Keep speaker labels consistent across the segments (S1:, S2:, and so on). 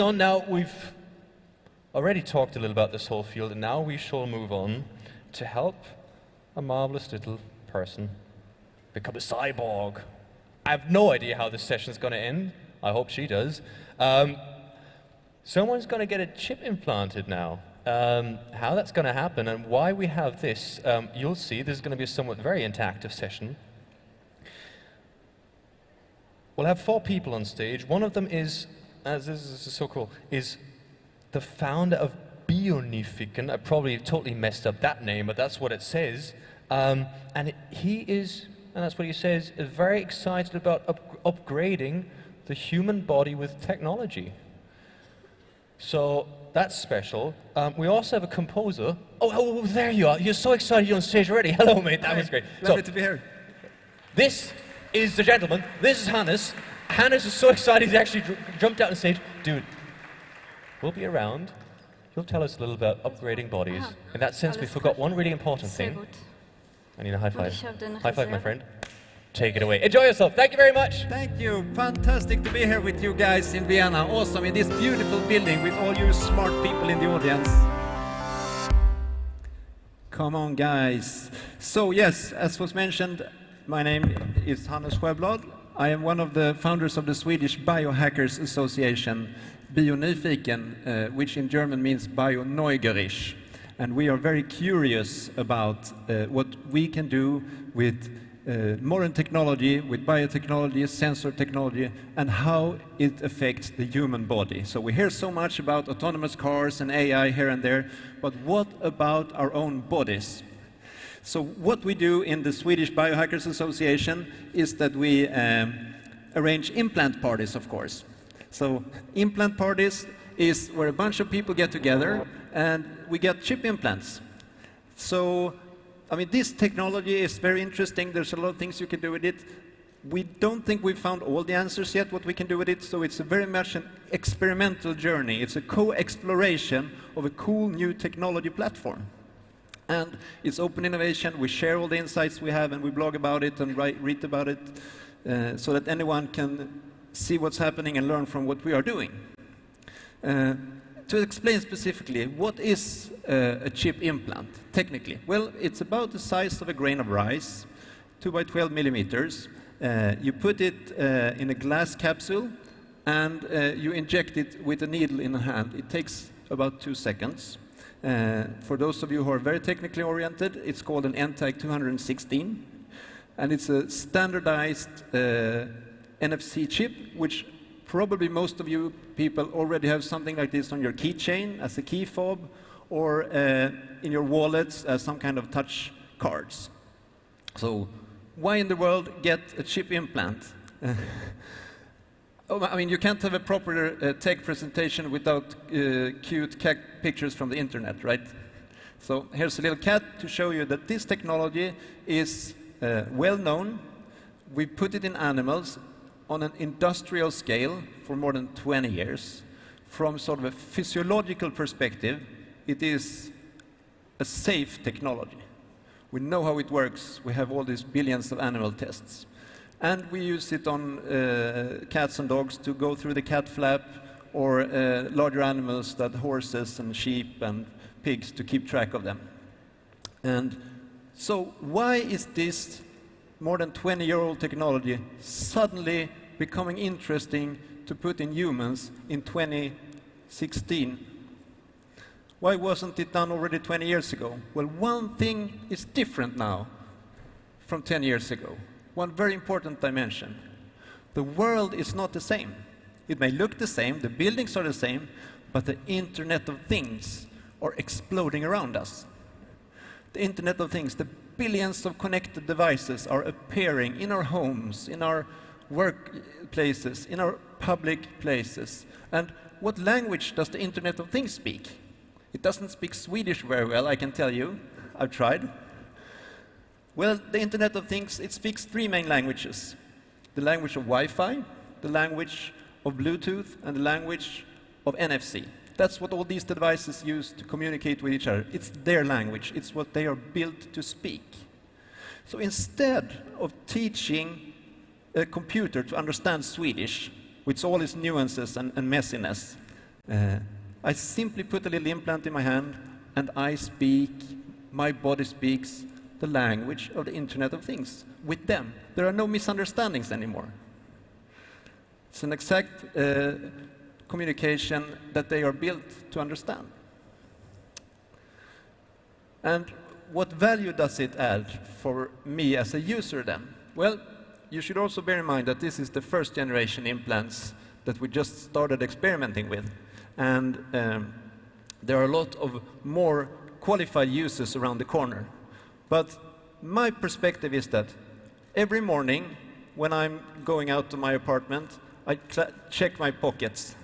S1: On now, we've already talked a little about this whole field, and now we shall move on to help a marvelous little person become a cyborg. I have no idea how this session is going to end. I hope she does. Someone's going to get a chip implanted now. How that's going to happen and why we have this, you'll see this is going to be a somewhat very interactive session. We'll have 4 people on stage. One of them is, this is so cool, is the founder of Biometrics. I probably totally messed up that name, but that's what it says. And he is, and that's what he says, is very excited about upgrading the human body with technology. So that's special. We also have a composer. Oh, there you are. You're so excited you're on stage already. Hello, mate. That was great.
S2: Lovely to be here.
S1: This is the gentleman. This is Hannes. Hannes is so excited he's actually jumped out on stage. Dude, we'll be around. You'll tell us a little about upgrading bodies. In that sense, we forgot one really important thing. I need a high five. High five, my friend. Take it away. Enjoy yourself. Thank you very much.
S2: Thank you. Fantastic to be here with you guys in Vienna. Awesome, in this beautiful building with all you smart people in the audience. Come on, guys. So yes, as was mentioned, my name is Hannes Sjoblad. I am one of the founders of the Swedish Biohackers Association, Bionyfiken, which in German means bioneugierig. And we are very curious about what we can do with modern technology, with biotechnology, sensor technology, and how it affects the human body. So we hear so much about autonomous cars and AI here and there, but what about our own bodies? So what we do in the Swedish Biohackers Association is that we arrange implant parties, of course. So implant parties is where a bunch of people get together and we get chip implants. So I mean, this technology is very interesting. There's a lot of things you can do with it. We don't think we've found all the answers yet, what we can do with it, so it's a very much an experimental journey. It's a co-exploration of a cool new technology platform. And it's open innovation. We share all the insights we have, and we blog about it and read about it, so that anyone can see what's happening and learn from what we are doing. To explain specifically, what is a chip implant, technically? Well, it's about the size of a grain of rice, 2 by 12 millimeters. You put it in a glass capsule, and you inject it with a needle in the hand. It takes about 2 seconds. For those of you who are very technically oriented, it's called an NTAG 216. And it's a standardized NFC chip, which probably most of you people already have something like this on your keychain as a key fob, or in your wallets as some kind of touch cards. So why in the world get a chip implant? I mean, you can't have a proper tech presentation without cute cat pictures from the internet, right? So here's a little cat to show you that this technology is well known. We put it in animals on an industrial scale for more than 20 years. From sort of a physiological perspective, it is a safe technology. We know how it works. We have all these billions of animal tests. And we use it on cats and dogs to go through the cat flap, or larger animals, that horses and sheep and pigs, to keep track of them. And so why is this more than 20-year-old technology suddenly becoming interesting to put in humans in 2016? Why wasn't it done already 20 years ago? Well, one thing is different now from 10 years ago. One very important dimension. The world is not the same. It may look the same, the buildings are the same, but the Internet of Things are exploding around us. The Internet of Things, the billions of connected devices are appearing in our homes, in our workplaces, in our public places. And what language does the Internet of Things speak? It doesn't speak Swedish very well, I can tell you. I've tried. Well, the Internet of Things, it speaks 3 main languages. The language of Wi-Fi, the language of Bluetooth, and the language of NFC. That's what all these devices use to communicate with each other. It's their language. It's what they are built to speak. So instead of teaching a computer to understand Swedish, with all its nuances and messiness, I simply put a little implant in my hand, and my body speaks the language of the Internet of Things with them. There are no misunderstandings anymore. It's an exact communication that they are built to understand. And what value does it add for me as a user then? Well, you should also bear in mind that this is the first generation implants that we just started experimenting with. And there are a lot of more qualified users around the corner. But my perspective is that every morning when I'm going out to my apartment, I check my pockets.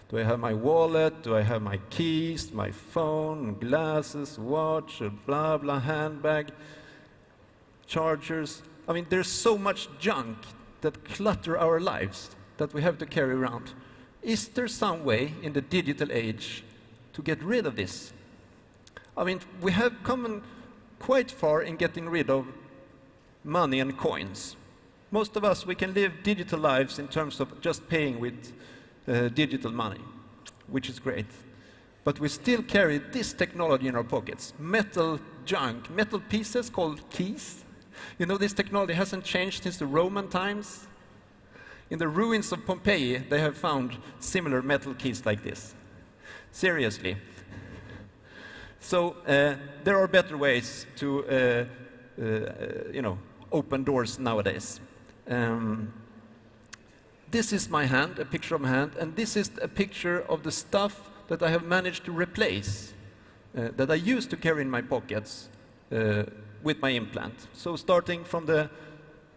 S2: Do I have my wallet? Do I have my keys, my phone, glasses, watch, blah, blah, handbag, chargers? I mean, there's so much junk that clutter our lives that we have to carry around. Is there some way in the digital age to get rid of this? I mean, we have come quite far in getting rid of money and coins. Most of us, we can live digital lives in terms of just paying with digital money, which is great. But we still carry this technology in our pockets. Metal junk, metal pieces called keys. You know, this technology hasn't changed since the Roman times. In the ruins of Pompeii, they have found similar metal keys like this. Seriously. So there are better ways to, open doors nowadays. This is my hand, a picture of my hand, and this is a picture of the stuff that I have managed to replace, that I used to carry in my pockets with my implant. So starting from the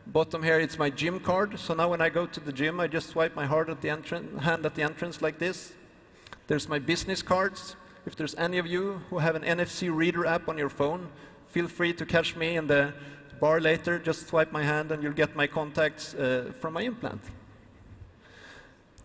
S2: bottom here, it's my gym card. So now when I go to the gym, I just swipe my hand at the entrance like this. There's my business cards. If there's any of you who have an NFC reader app on your phone, feel free to catch me in the bar later. Just swipe my hand and you'll get my contacts from my implant.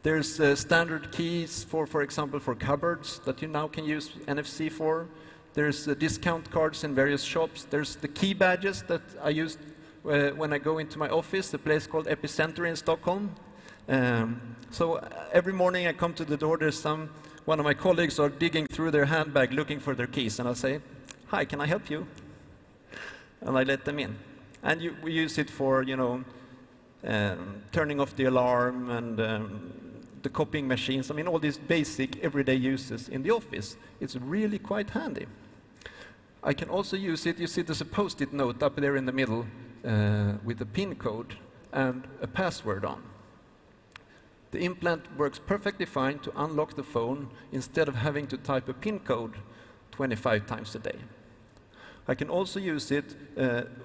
S2: There's standard keys for example, for cupboards that you now can use NFC for. There's discount cards in various shops. There's the key badges that I use when I go into my office, a place called Epicenter in Stockholm. So every morning I come to the door, one of my colleagues are digging through their handbag looking for their keys, and I say, "Hi, can I help you?" And I let them in. And we use it for, turning off the alarm and the copying machines. I mean, all these basic everyday uses in the office. It's really quite handy. I can also use it, you see there's a post-it note up there in the middle with a PIN code and a password on. The implant works perfectly fine to unlock the phone instead of having to type a PIN code 25 times a day. I can also use it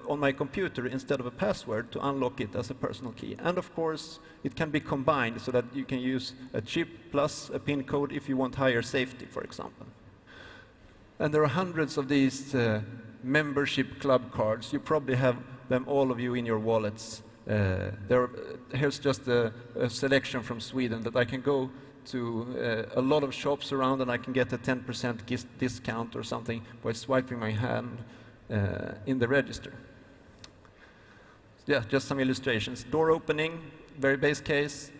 S2: on my computer instead of a password to unlock it as a personal key. And of course, it can be combined so that you can use a chip plus a PIN code if you want higher safety, for example. And there are hundreds of these membership club cards. You probably have them, all of you, in your wallets. Here's just a selection from Sweden that I can go to a lot of shops around and I can get a 10% discount or something by swiping my hand in the register. Yeah, just some illustrations. Door opening, very base case.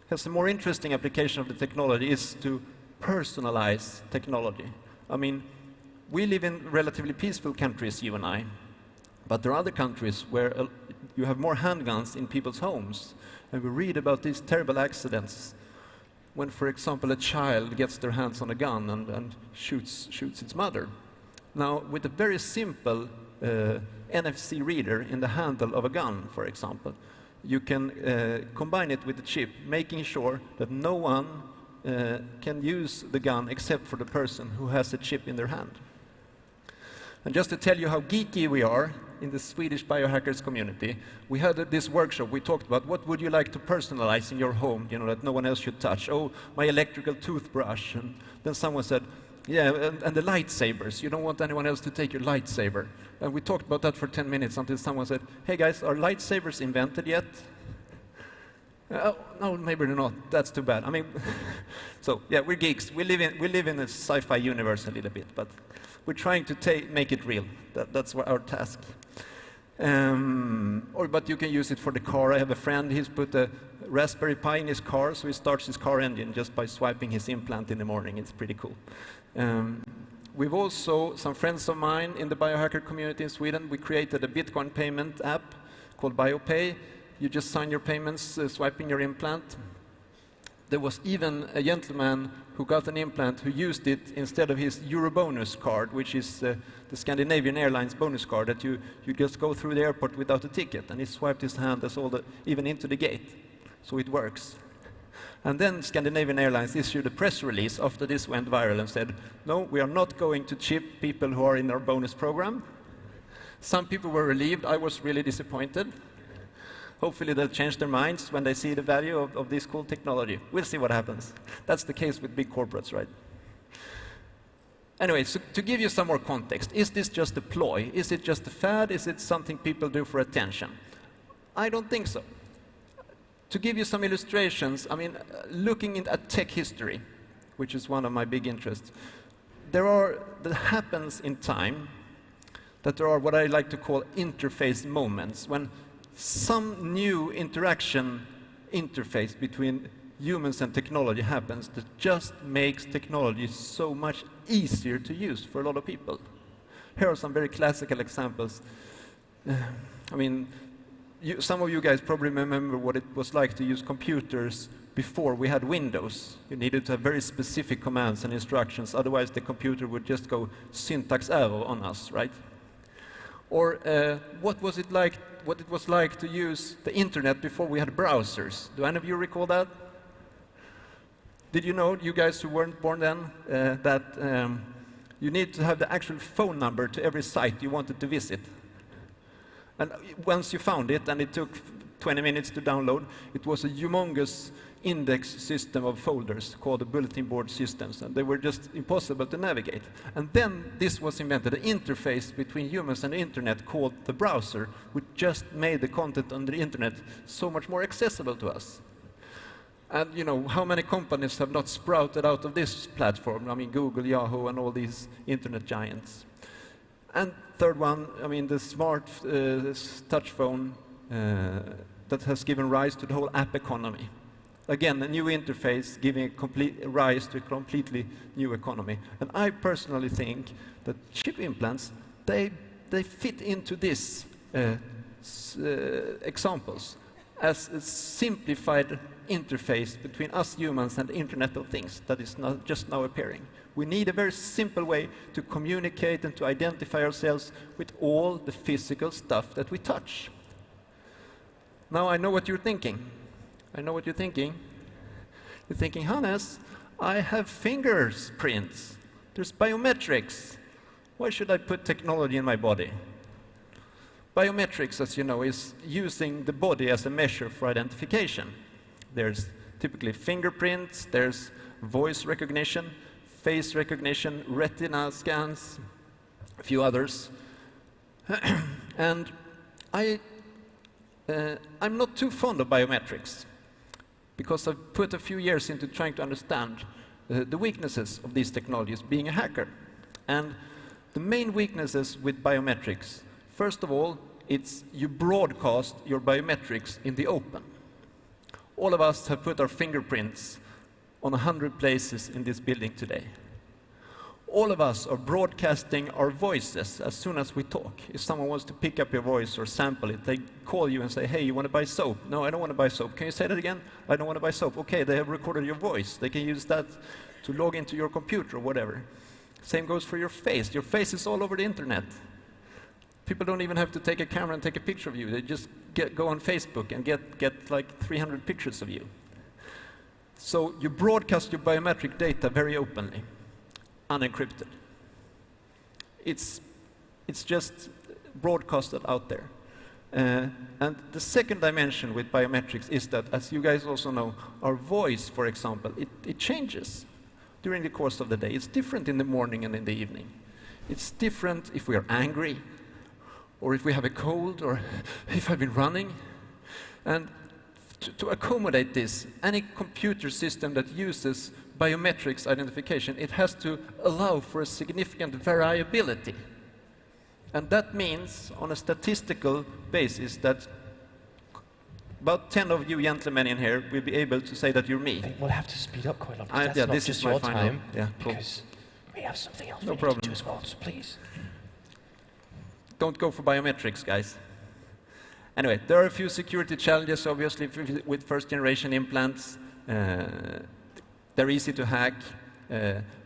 S2: Has a more interesting application of the technology is to personalize technology. I mean, we live in relatively peaceful countries, you and I, but there are other countries where you have more handguns in people's homes, and we read about these terrible accidents when, for example, a child gets their hands on a gun and shoots its mother. Now, with a very simple NFC reader in the handle of a gun, for example, you can combine it with the chip, making sure that no one can use the gun except for the person who has a chip in their hand. And just to tell you how geeky we are in the Swedish biohackers community, we had this workshop. We talked about what would you like to personalize in your home, that no one else should touch. Oh, my electrical toothbrush. And then someone said, yeah, and the lightsabers. You don't want anyone else to take your lightsaber. And we talked about that for 10 minutes until someone said, hey guys, are lightsabers invented yet? Oh, no, maybe they're not. That's too bad. I mean, so yeah, we're geeks. We live in a sci-fi universe a little bit, but we're trying to make it real. That's our task. But you can use it for the car. I have a friend, he's put a Raspberry Pi in his car, so he starts his car engine just by swiping his implant in the morning. It's pretty cool. We've also, some friends of mine in the biohacker community in Sweden, we created a Bitcoin payment app called BioPay. You just sign your payments, swiping your implant. There was even a gentleman who got an implant who used it instead of his Eurobonus card, which is the Scandinavian Airlines bonus card that you just go through the airport without a ticket, and he swiped his hand even into the gate. So it works. And then Scandinavian Airlines issued a press release after this went viral and said, no, we are not going to chip people who are in our bonus program. Some people were relieved. I was really disappointed. Hopefully they'll change their minds when they see the value of this cool technology. We'll see what happens. That's the case with big corporates, right? Anyway, so to give you some more context, is this just a ploy? Is it just a fad? Is it something people do for attention? I don't think so. To give you some illustrations, I mean, looking at tech history, which is one of my big interests, that happens in time that there are what I like to call interface moments, when some new interaction interface between humans and technology happens that just makes technology so much easier to use for a lot of people. Here are some very classical examples. I mean, some of you guys probably remember what it was like to use computers before we had Windows. You needed to have very specific commands and instructions, otherwise the computer would just go syntax error on us, right? Or what it was like to use the internet before we had browsers. Do any of you recall that? Did you know, you guys who weren't born then, that you need to have the actual phone number to every site you wanted to visit? And once you found it, and it took 20 minutes to download, it was a humongous index system of folders called the bulletin board systems, and they were just impossible to navigate. And then this was invented, an interface between humans and the internet called the browser, which just made the content on the internet so much more accessible to us. And you know, how many companies have not sprouted out of this platform? I mean, Google, Yahoo, and all these internet giants. And third one, I mean, the smart touch phone that has given rise to the whole app economy. Again, a new interface giving a rise to a completely new economy. And I personally think that chip implants, they fit into this examples as a simplified interface between us humans and the Internet of Things that is just now appearing. We need a very simple way to communicate and to identify ourselves with all the physical stuff that we touch. Now I know what you're thinking. I know what you're thinking. You're thinking, Hannes, I have fingerprints. There's biometrics. Why should I put technology in my body? Biometrics, as you know, is using the body as a measure for identification. There's typically fingerprints, there's voice recognition, face recognition, retina scans, a few others. And I'm not too fond of biometrics because I've put a few years into trying to understand the weaknesses of these technologies, being a hacker. And the main weaknesses with biometrics, first of all, it's you broadcast your biometrics in the open. All of us have put our fingerprints on 100 places in this building today. All of us are broadcasting our voices as soon as we talk. If someone wants to pick up your voice or sample it, they call you and say, hey, you want to buy soap? No, I don't want to buy soap. Can you say that again? I don't want to buy soap. Okay, they have recorded your voice. They can use that to log into your computer or whatever. Same goes for your face. Your face is all over the internet. People don't even have to take a camera and take a picture of you. They just go on Facebook and get like 300 pictures of you. So you broadcast your biometric data very openly, unencrypted. It's just broadcasted out there. And the second dimension with biometrics is that, as you guys also know, our voice, for example, it changes during the course of the day. It's different in the morning and in the evening. It's different if we are angry, or if we have a cold, or if I've been running. And to accommodate this, any computer system that uses biometrics identification, it has to allow for a significant variability. And that means, on a statistical basis, that about 10 of you gentlemen in here will be able to say that you're me.
S1: We'll have to speed up quite a lot, because that's
S2: yeah,
S1: not
S2: this
S1: just
S2: is my
S1: your
S2: final.
S1: time,
S2: Yeah, cool.
S1: because we have something else
S2: No
S1: we
S2: problem.
S1: need to do as well, so please.
S2: Don't go for biometrics, guys. Anyway, there are a few security challenges, obviously, with first-generation implants. They're easy to hack.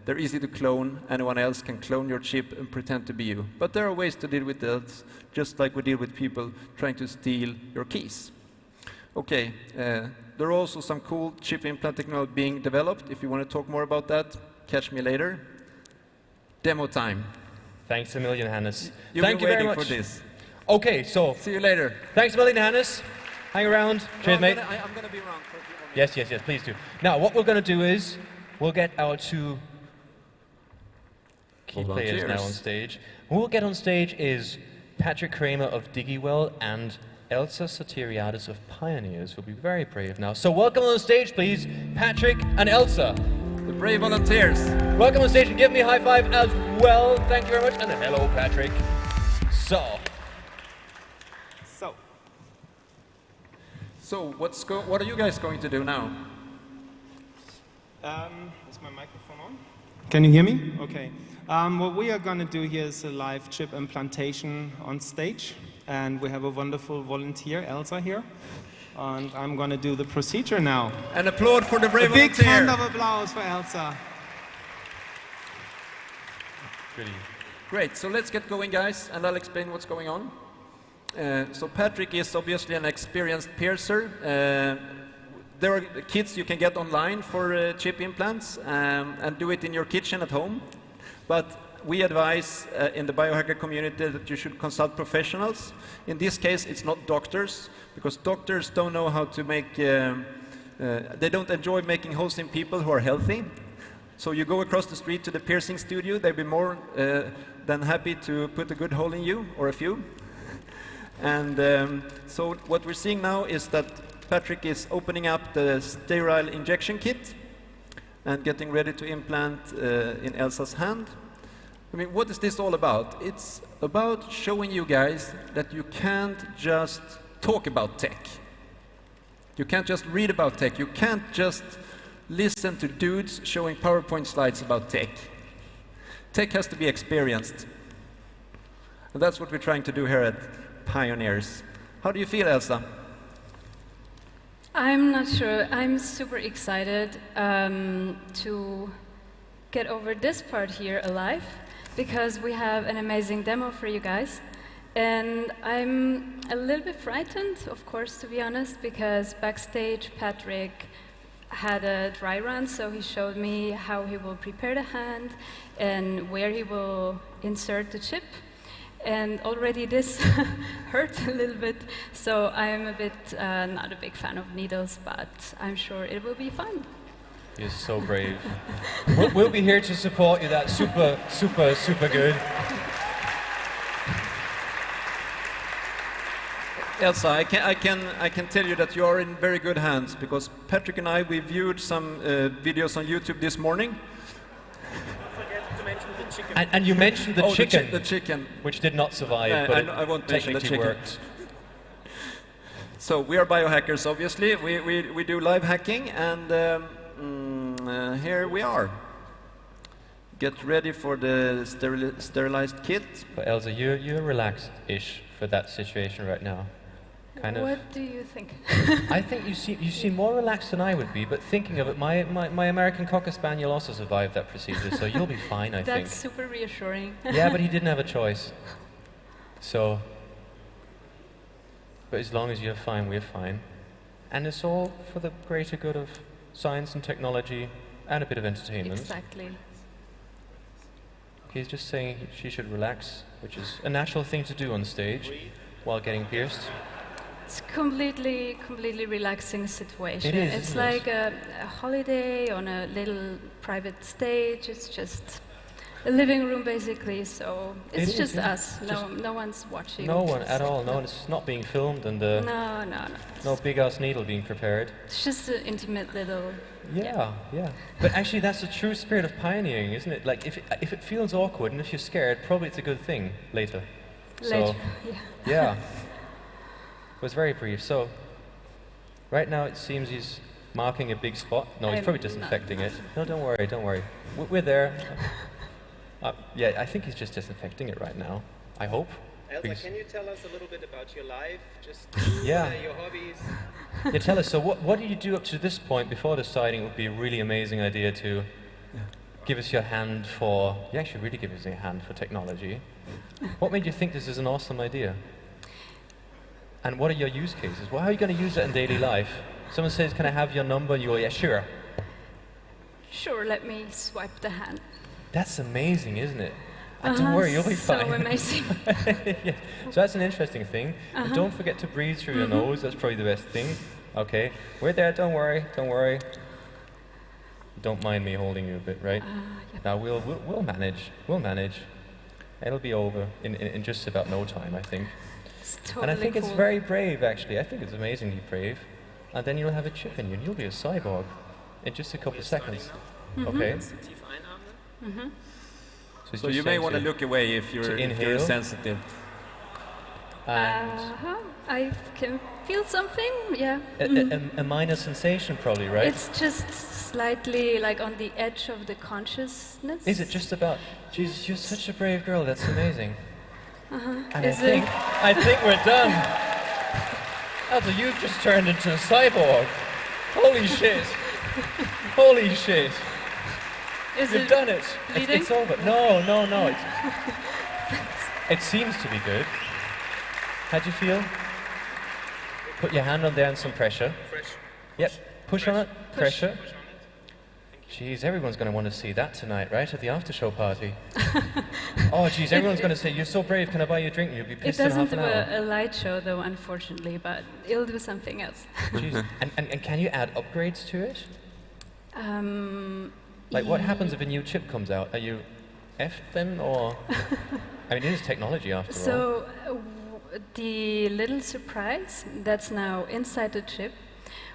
S2: They're easy to clone. Anyone else can clone your chip and pretend to be you. But there are ways to deal with that, just like we deal with people trying to steal your keys. Okay, there are also some cool chip implant technology being developed. If you want to talk more about that, catch me later. Demo time.
S1: Thanks a million, Hannes.
S2: You've
S1: Thank
S2: been
S1: you very
S2: waiting
S1: much.
S2: for this.
S1: Okay, so
S2: See you later.
S1: thanks a million, Hannes. Hang around. Cheers, mate.
S2: I'm going to be around for a few more minutes.
S1: Yes, please do. Now, what we're going to do is, we'll get our two key players now on stage. Who will get on stage is Patrick Kramer of Digiwell and Elsa Satiriadis of Pioneers, who'll be very brave now. So welcome on stage, please, Patrick and Elsa.
S2: The brave volunteers.
S1: Welcome on stage and give me a high five as well. Thank you very much. And hello, Patrick.
S2: So what are you guys going to do now?
S3: Is my microphone on? Can you hear me? Okay. What we are going to do here is a live chip implantation on stage. And we have a wonderful volunteer, Elsa, here. And I'm going to do the procedure now.
S2: An applaud for the brave
S3: A big
S2: volunteer.
S3: hand of applause for Elsa.
S2: Great, so let's get going, guys, and I'll explain what's going on. So Patrick is obviously an experienced piercer. There are kits you can get online for chip implants and do it in your kitchen at home. But we advise in the biohacker community that you should consult professionals. In this case, it's not doctors, because doctors don't know how to make, they don't enjoy making holes in people who are healthy. So you go across the street to the piercing studio, they'd be more than happy to put a good hole in you, or a few. And so what we're seeing now is that Patrick is opening up the sterile injection kit and getting ready to implant in Elsa's hand. I mean, what is this all about? It's about showing you guys that you can't just talk about tech. You can't just read about tech. You can't just listen to dudes showing PowerPoint slides about tech. Tech has to be experienced. And that's what we're trying to do here at Pioneers. How do you feel, Elsa?
S4: I'm not sure. I'm super excited to get over this part here alive, because we have an amazing demo for you guys. And I'm a little bit frightened, of course, to be honest, because backstage Patrick had a dry run, so he showed me how he will prepare the hand and where he will insert the chip. And already this hurt a little bit, so I'm a bit not a big fan of needles, but I'm sure it will be fun.
S1: You're so brave. We'll be here to support you. That's super, super, super good.
S2: Elsa, I can tell you that you are in very good hands, because Patrick and I, we viewed some videos on YouTube this morning.
S1: And you mentioned the chicken.
S2: The chicken.
S1: Which did not survive, but
S2: I won't mention the
S1: technically
S2: chicken.
S1: worked.
S2: So we are biohackers, obviously. We do live hacking, and here we are. Get ready for the sterilized kit.
S1: But Elsa, you're relaxed-ish for that situation right now. Kind of.
S4: What do you think?
S1: I think you seem more relaxed than I would be, but thinking of it, my American Cocker Spaniel also survived that procedure, so you'll be fine, I think.
S4: That's super reassuring.
S1: Yeah, but he didn't have a choice. So, but as long as you're fine, we're fine. And it's all for the greater good of science and technology and a bit of entertainment.
S4: Exactly.
S1: He's just saying she should relax, which is a natural thing to do on stage while getting pierced.
S4: It's completely relaxing situation.
S1: It is,
S4: It's
S1: isn't it?
S4: like a holiday on a little private stage. It's just a living room, basically. So it's just us. No one's watching.
S1: No one at all. No, it's not being filmed, and
S4: No.
S1: no big-ass needle being prepared.
S4: It's just an intimate little.
S1: Yeah. But actually, that's the true spirit of pioneering, isn't it? Like, if it feels awkward and if you're scared, probably it's a good thing later.
S4: Later,
S1: Yeah. It was very brief. So, right now it seems he's marking a big spot. No, he's probably disinfecting it. No, don't worry, don't worry. We're there. Yeah, I think he's just disinfecting it right now. I hope.
S3: Elsa, can you tell us a little bit about your life? Just
S1: Yeah.
S3: your hobbies?
S1: Yeah, tell us, so what did you do up to this point before deciding it would be a really amazing idea to give us your hand for, you actually really give us your hand for technology. What made you think this is an awesome idea? And what are your use cases? Well, how are you going to use it in daily life? Someone says, can I have your number? And you go, yeah, sure.
S4: Sure, let me swipe the hand.
S1: That's amazing, isn't it? Don't worry, you'll be fine.
S4: So amazing.
S1: Yeah. So that's an interesting thing. And don't forget to breathe through your nose. That's probably the best thing. Okay, we're there. Don't worry. Don't worry. Don't mind me holding you a bit, right?
S4: Yeah.
S1: Now we'll manage. We'll manage. It'll be over in just about no time, I think.
S4: It's totally
S1: And I think
S4: cool.
S1: it's very brave, actually. I think it's amazingly brave. And then you'll have a chip in you, and you'll be a cyborg in just a couple of seconds. Okay.
S2: So you may want to look away if you're sensitive.
S1: And
S4: I can feel something, yeah.
S1: a minor sensation, probably, right?
S4: It's just slightly like on the edge of the consciousness.
S1: Is it just about? Jesus, you're such a brave girl. That's amazing. And
S4: Is
S1: I think we're done. Elsa, you've just turned into a cyborg. Holy shit! Holy shit!
S4: Is
S1: You've
S4: it
S1: done it.
S4: bleeding?
S1: It's over. No. It seems to be good. How'd you feel? Put your hand on there and some pressure. Yep. Push on it. Pressure. Jeez, everyone's going to want to see that tonight, right? At the after-show party. Oh, jeez, everyone's going to say, you're so brave, can I buy you a drink? And you'll be
S4: It
S1: pissed in
S4: doesn't
S1: half
S4: do
S1: an hour.
S4: a light show though, unfortunately, but it'll do something else.
S1: Jeez. And can you add upgrades to it? Like, what happens if a new chip comes out? Are you effed then, or? I mean, it is technology after all.
S4: So the little surprise that's now inside the chip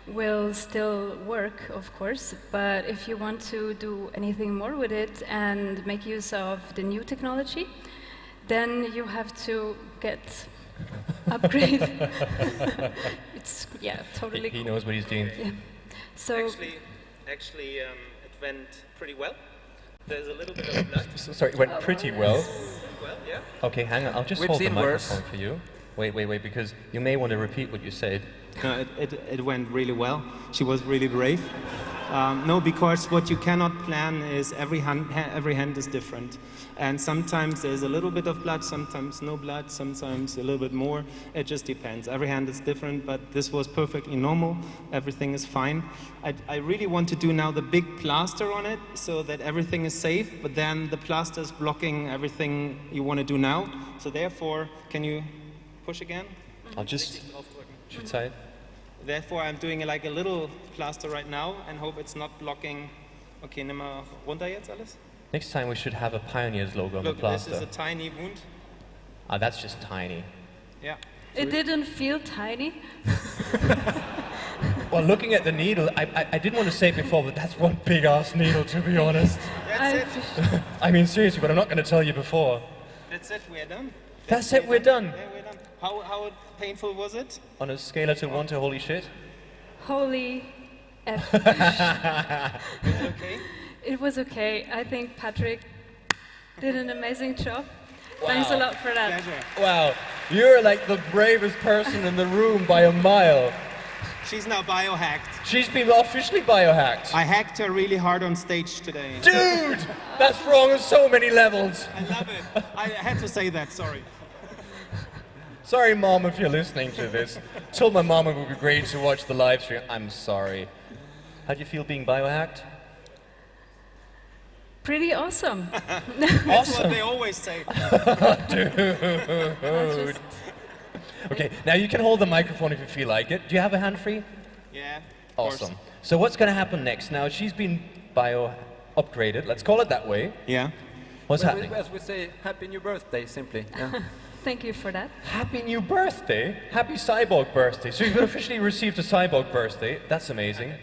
S4: will still work, of course, but if you want to do anything more with it and make use of the new technology, then you have to get upgrade. It's, yeah, totally
S1: He
S4: cool.
S1: knows what he's doing.
S4: Yeah. So
S3: Actually, it went pretty well. There's a little bit of blood.
S1: Sorry, it went pretty well.
S3: Well, yeah.
S1: Okay, hang on, I'll just
S2: We've
S1: hold the
S2: seen
S1: microphone
S2: worse.
S1: for you. Wait, because you may want to repeat what you said.
S3: No, it went really well. She was really brave. No, because what you cannot plan is every hand is different. And sometimes there's a little bit of blood, sometimes no blood, sometimes a little bit more. It just depends. Every hand is different, but this was perfectly normal. Everything is fine. I really want to do now the big plaster on it so that everything is safe, but then the plaster is blocking everything you want to do now. So therefore, can you push again?
S1: I'll just... Should I?
S3: Therefore, I'm doing like a little plaster right now and hope it's not blocking. Okay, nimm mal runter jetzt alles.
S1: Next time we should have a Pioneers logo on
S3: Look,
S1: the plaster.
S3: this is a tiny wound.
S1: Ah, that's just tiny.
S3: Yeah.
S4: it didn't feel tiny.
S1: Well, looking at the needle, I didn't want to say it before, but that's one big ass needle, to be honest.
S3: That's it.
S1: I mean, seriously, but I'm not going to tell you before.
S3: That's it. We're done.
S1: That's it, we're done.
S3: Yeah, we're done. How painful was it?
S1: On a scale of 1 to holy shit.
S4: Holy F.
S3: Is it okay?
S4: It was okay. I think Patrick did an amazing job. Thanks a lot for that.
S3: Pleasure.
S1: Wow, you're like the bravest person in the room by a mile.
S3: She's now biohacked.
S1: She's been officially biohacked.
S3: I hacked her really hard on stage today.
S1: Dude, that's wrong on so many levels.
S3: I love it. I had to say that, sorry.
S1: Sorry, Mom, if you're listening to this. Told my mom it would be great to watch the live stream. I'm sorry. How do you feel being biohacked?
S4: Pretty awesome.
S3: That's what
S1: Awesome.
S3: they always say.
S1: Dude. Okay, now you can hold the microphone if you feel like it. Do you have a hand free?
S3: Yeah. of course.
S1: Awesome. So what's going to happen next? Now, she's been bio-upgraded. Let's call it that way.
S3: Yeah.
S1: What's
S2: Well,
S1: happening?
S2: as we say, happy new birthday, simply. Yeah.
S4: Thank you for that.
S1: Happy new birthday. Happy Cyborg birthday. So you've officially received a Cyborg birthday. That's amazing.